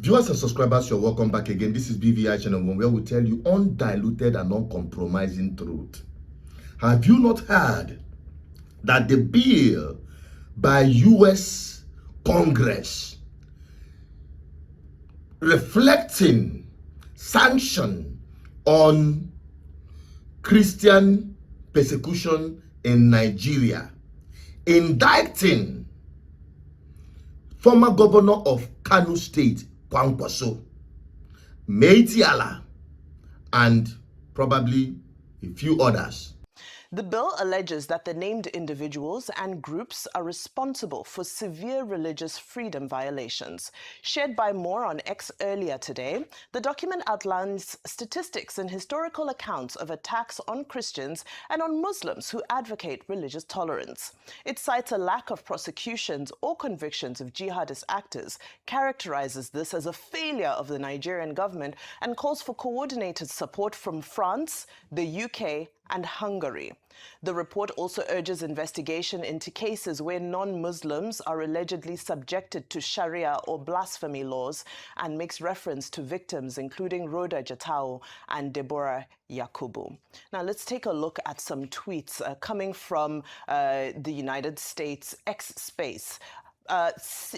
Viewers and subscribers, you're welcome back again. This is BVI Channel 1, where we tell you undiluted and uncompromising truth. Have you not heard that the bill by US Congress reflecting sanction on Christian persecution in Nigeria, indicting former governor of Kano State, Kwankwaso, Meitiala, and probably a few others? The bill alleges that the named individuals and groups are responsible for severe religious freedom violations. Shared by More on X earlier today, the document outlines statistics and historical accounts of attacks on Christians and on Muslims who advocate religious tolerance. It cites a lack of prosecutions or convictions of jihadist actors, characterizes this as a failure of the Nigerian government, and calls for coordinated support from France, the UK, and Hungary. The report also urges investigation into cases where non-Muslims are allegedly subjected to Sharia or blasphemy laws, and makes reference to victims including Rhoda Jatau and Deborah Yakubu. Now let's take a look at some tweets coming from the United States X space.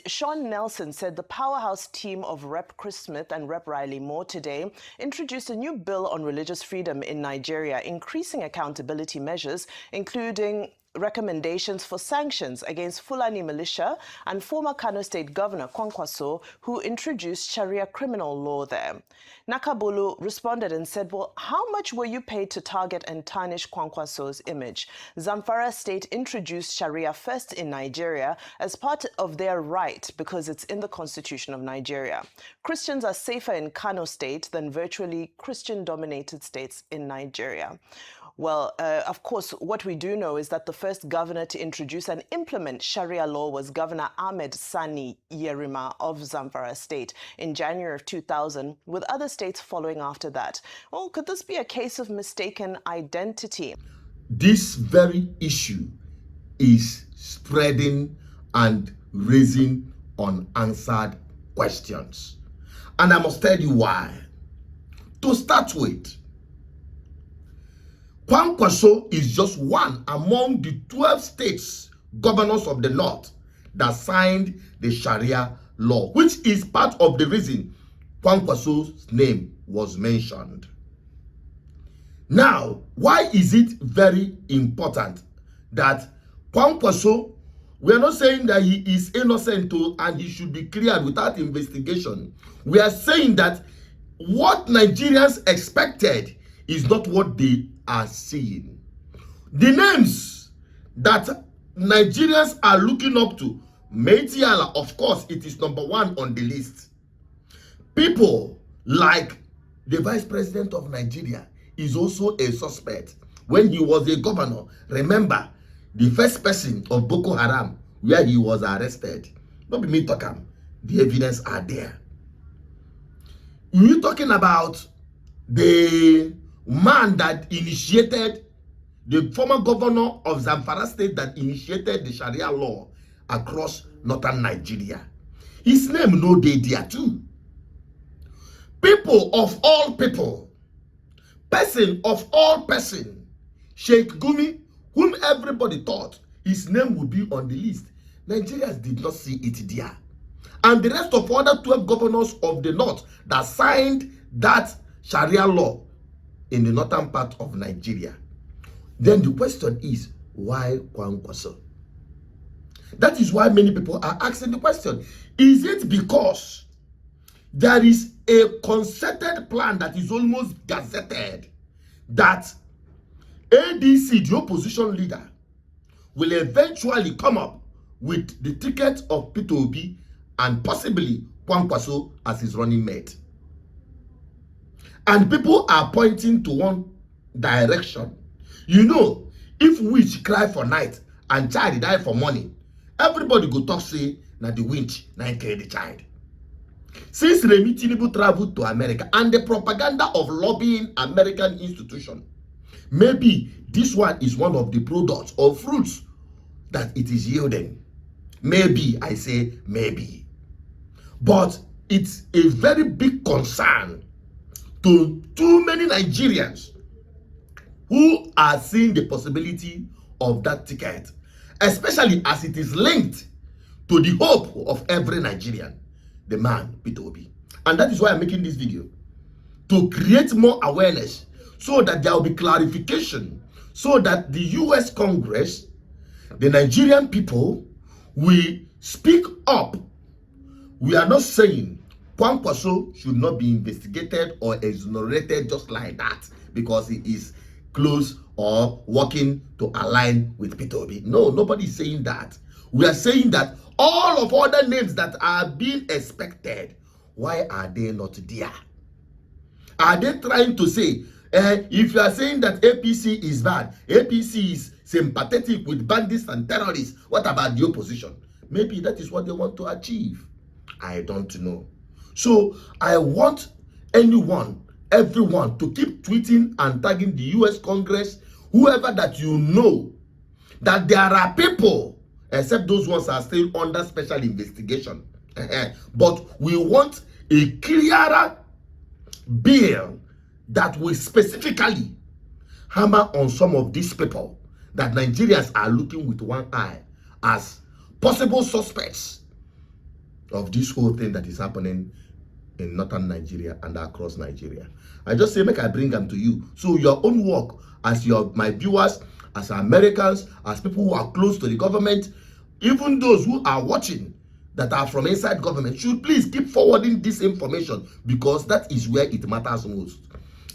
Sean Nelson said the powerhouse team of Rep. Chris Smith and Rep. Riley Moore today introduced a new bill on religious freedom in Nigeria, increasing accountability measures, including recommendations for sanctions against Fulani militia and former Kano State Governor Kwankwaso, who introduced Sharia criminal law there. Nakabulu responded and said, well, how much were you paid to target and tarnish Kwankwaso's image? Zamfara State introduced Sharia first in Nigeria as part of their right because it's in the constitution of Nigeria. Christians are safer in Kano State than virtually Christian-dominated states in Nigeria. Well, of course, what we do know is that the first governor to introduce and implement Sharia law was Governor Ahmed Sani Yerima of Zamfara State in January of 2000, with other states following after that. Well, could this be a case of mistaken identity? This very issue is spreading and raising unanswered questions. And I must tell you why. To start with, Kwankwaso is just one among the 12 states governors of the North that signed the Sharia law, which is part of the reason Kwankwaso's name was mentioned. Now, why is it very important that Kwankwaso, we are not saying that he is innocent and he should be cleared without investigation. We are saying that what Nigerians expected is not what they are seeing. The names that Nigerians are looking up to, Meitiala, of course, it is number one on the list. People like the Vice President of Nigeria is also a suspect. When he was a governor, remember, the first person of Boko Haram where he was arrested, not be me talking, the evidence are there. We're talking about the man that initiated, the former governor of Zamfara State that initiated the Sharia law across northern Nigeria. His name no dey there too. People of all people, person of all person, Sheikh Gumi, whom everybody thought his name would be on the list, Nigerians did not see it there. And the rest of other 12 governors of the North that signed that Sharia law in the northern part of Nigeria. Then the question is, why Kwankwaso? That is why many people are asking the question. Is it because there is a concerted plan that is almost gazetted that ADC, the opposition leader, will eventually come up with the ticket of Peter Obi and possibly Kwankwaso as his running mate? And people are pointing to one direction. You know, if witch cry for night and child die for morning, everybody go talk say, na the witch na kill the child. Since Remi Tinubu traveled to America and the propaganda of lobbying American institution, maybe this one is one of the products or fruits that it is yielding. Maybe, I say maybe. But it's a very big concern to too many Nigerians who are seeing the possibility of that ticket, especially as it is linked to the hope of every Nigerian, the man Peter Obi. And that is why I'm making this video, to create more awareness, so that there will be clarification, so that the US Congress, the Nigerian people, will speak up. We are not saying Kwankwaso should not be investigated or exonerated just like that because he is close or working to align with Peter Obi. No, nobody is saying that. We are saying that all of other names that are being expected, why are they not there? Are they trying to say, if you are saying that APC is bad, APC is sympathetic with bandits and terrorists, what about the opposition? Maybe that is what they want to achieve. I don't know. So I want anyone, everyone, to keep tweeting and tagging the US Congress, whoever that you know, that there are people, except those ones are still under special investigation. But we want a clearer bill that will specifically hammer on some of these people that Nigerians are looking with one eye as possible suspects of this whole thing that is happening in northern Nigeria and across Nigeria. I just say, make I bring them to you. So your own work, as my viewers, as Americans, as people who are close to the government, even those who are watching that are from inside government, should please keep forwarding this information, because that is where it matters most.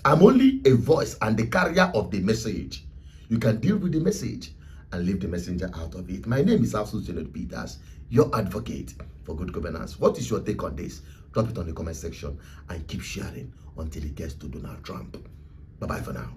I'm only a voice and the carrier of the message. You can deal with the message and leave the messenger out of it. My name is Absolute Peters, your advocate for good governance. What is your take on this? Drop it on the comment section and keep sharing until it gets to Donald Trump. Bye-bye for now.